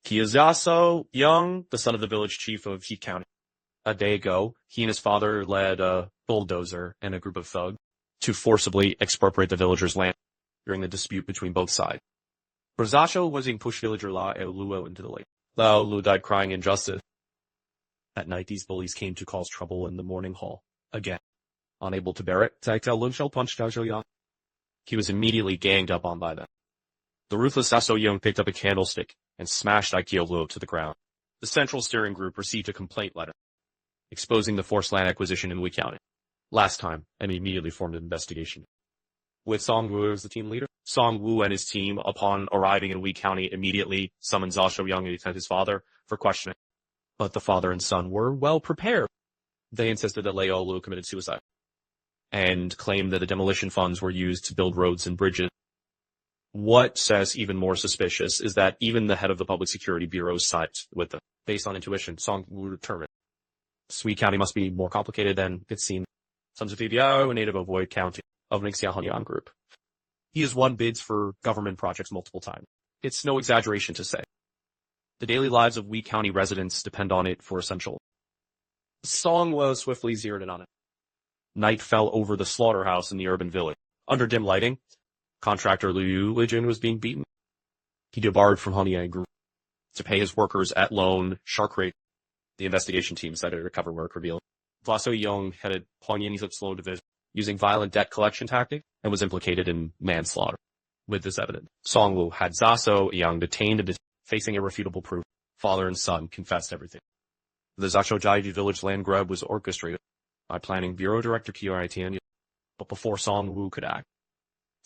He is also young, the son of the village chief of Heath County. A day ago, he and his father led a bulldozer and a group of thugs to forcibly expropriate the villagers' land during the dispute between both sides. Brazaccio was in push villager La Luo into the lake. Lao Lu died crying injustice. At night, these bullies came to cause trouble in the morning hall. Again, unable to bear it, Taiktel Lunshell punched Zhao Zhou Yang. He was immediately ganged up on by them. The ruthless Zhao Yang picked up a candlestick and smashed Aikyo Luo to the ground. The Central Steering Group received a complaint letter exposing the forced land acquisition in Wei County last time and immediately formed an investigation. With Song Wu as the team leader, Song Wu and his team, upon arriving in Wei County, immediately summoned Zhao Shouyang and his father for questioning. But the father and son were well prepared. They insisted that Lao Lu committed suicide and claimed that the demolition funds were used to build roads and bridges. What says even more suspicious is that even the head of the Public Security Bureau sides with them. Based on intuition, Song Wu determined Sui County must be more complicated than it seemed. Sons of Biao, a native of Wei County, of Ningxia Hanyang Group. He has won bids for government projects multiple times. It's no exaggeration to say. The daily lives of Wei County residents depend on it for essential. Song was swiftly zeroed in on it. Night fell over the slaughterhouse in the urban village. Under dim lighting, contractor Liu Lijun was being beaten. He debarred from Hanyang Group to pay his workers at loan shark rate. The investigation team cited a recover work revealed. Vlaso Yong headed Huangyin's slow division using violent debt collection tactics and was implicated in manslaughter. With this evidence, Song Wu had Zaso Yang detained and facing irrefutable proof. Father and son confessed everything. The Zashojaiji village land grab was orchestrated by planning Bureau Director Qiai Tianyu. But before Song Wu could act,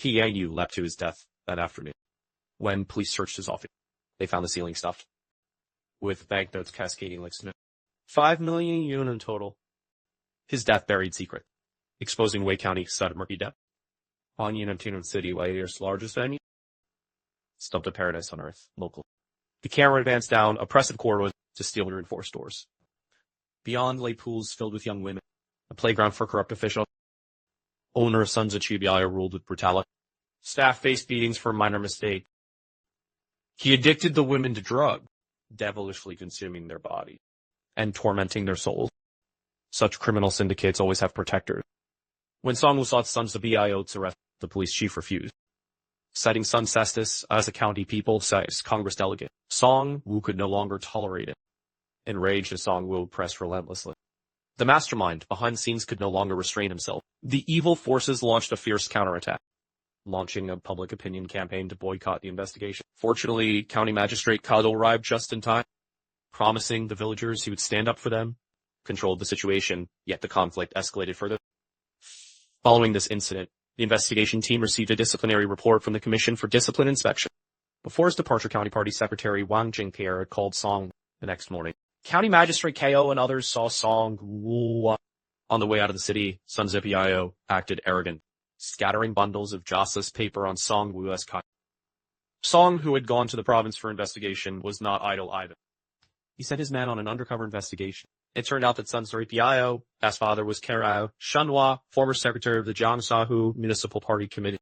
Tianyu leapt to his death that afternoon. When police searched his office, they found the ceiling stuffed with banknotes cascading like snow. 5 million yuan in total. His death buried secret, exposing Wei County side of murky depth. Huanyin and Tinan City, Wai's largest venue, stumped a paradise on earth, local. The camera advanced down oppressive corridors to steel reinforced doors. Beyond lay pools filled with young women, a playground for corrupt officials. Owner Sons of Chibiaya ruled with brutality. Staff faced beatings for minor mistake. He addicted the women to drugs, devilishly consuming their body and tormenting their souls. Such criminal syndicates always have protectors. When Song Wu sought Sons of Bio to arrest, the police chief refused. Citing Sun Cestus as a county people, says Congress delegate, Song Wu could no longer tolerate it. Enraged, Song Wu pressed relentlessly. The mastermind behind the scenes could no longer restrain himself. The evil forces launched a fierce counterattack, launching a public opinion campaign to boycott the investigation. Fortunately, County Magistrate Kado arrived just in time, promising the villagers he would stand up for them, controlled the situation, yet the conflict escalated further. Following this incident, the investigation team received a disciplinary report from the Commission for Discipline Inspection. Before his departure, County Party Secretary Wang Jingpier called Song the next morning. County Magistrate Ko and others saw Song Wu on the way out of the city. Sons of Biao acted arrogant, scattering bundles of justice paper on Song Wu's cut. Song, who had gone to the province for investigation, was not idle either. He sent his men on an undercover investigation. It turned out that Sons of Biao, as father was Karao Shanhua, former secretary of the Jiangsahu Municipal Party Committee.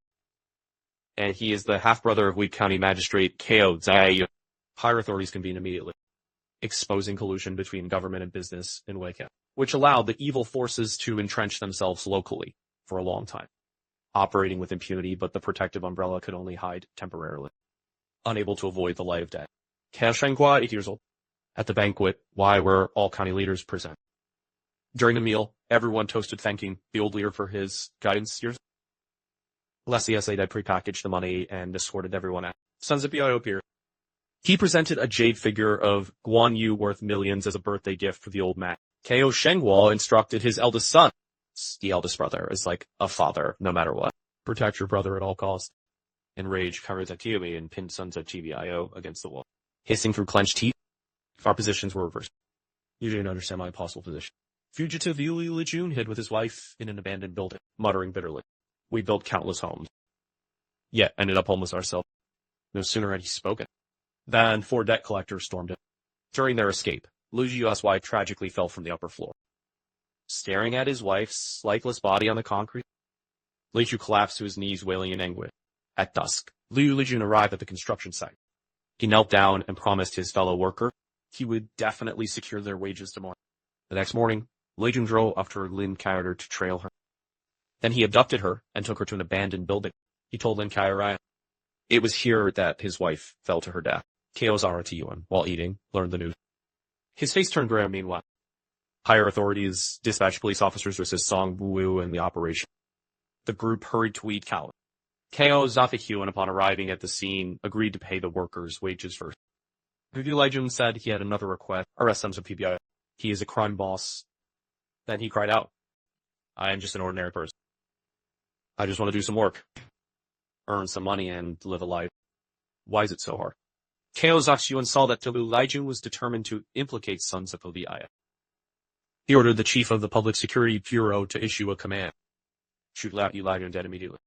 And he is the half-brother of Wei County Magistrate Ko Zai. Higher authorities convened immediately, exposing collusion between government and business in Wei County, which allowed the evil forces to entrench themselves locally for a long time, operating with impunity, but the protective umbrella could only hide temporarily. Unable to avoid the light of day. Kai Shenghua, 8 years old, at the banquet, where all county leaders present. During the meal, everyone toasted thanking the old leader for his guidance years. Leslie essayed had prepackaged the money and escorted everyone out. Sons of Biao appeared. He presented a jade figure of Guan Yu worth millions as a birthday gift for the old man. Ko Shenghua instructed his eldest son, the eldest brother, is like a father, no matter what. Protect your brother at all costs. Enraged, Karazakiyami and pinned Sons of Chibiao against the wall. Hissing through clenched teeth, our positions were reversed. You didn't understand my possible position. Fugitive Yuli Lijun hid with his wife in an abandoned building, muttering bitterly. We built countless homes, yet ended up homeless ourselves. No sooner had he spoken than 4 debt collectors stormed in. During their escape, Lu Jiu's wife tragically fell from the upper floor. Staring at his wife's lifeless body on the concrete, Li Ju collapsed to his knees, wailing in anguish. At dusk, Liu Lijun arrived at the construction site. He knelt down and promised his fellow worker he would definitely secure their wages tomorrow. The next morning, Lei Jun drove after Lin Kaier to trail her. Then he abducted her and took her to an abandoned building. He told Lin Kaier it was here that his wife fell to her death. Ko Zaratiyuan, while eating, learned the news. His face turned gray meanwhile. Higher authorities dispatched police officers to assist Song Wu in the operation. The group hurried to Weed Cow. Ko Zaratiyuan, upon arriving at the scene, agreed to pay the workers' wages first. Lei Jun said he had another request: arrest Sons of PBI. He is a crime boss. Then he cried out, I am just an ordinary person. I just want to do some work, earn some money, and live a life. Why is it so hard? Ko Zaratiyuan saw that Lei Jun was determined to implicate Sons of PBI. He ordered the chief of the Public Security Bureau to issue a command. Shoot Lei Jun dead immediately.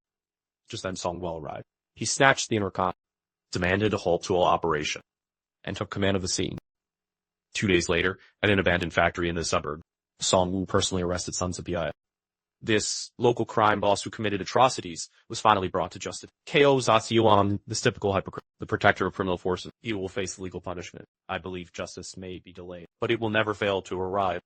Just then Song Well arrived. He snatched the intercom, demanded a halt to all operation, and took command of the scene. 2 days later, at an abandoned factory in the suburb, Song Wu personally arrested Sons of PBI. This local crime boss who committed atrocities was finally brought to justice. Ko Zaratiyuan, this typical hypocrite, the protector of criminal forces, he will face legal punishment. I believe justice may be delayed, but it will never fail to arrive.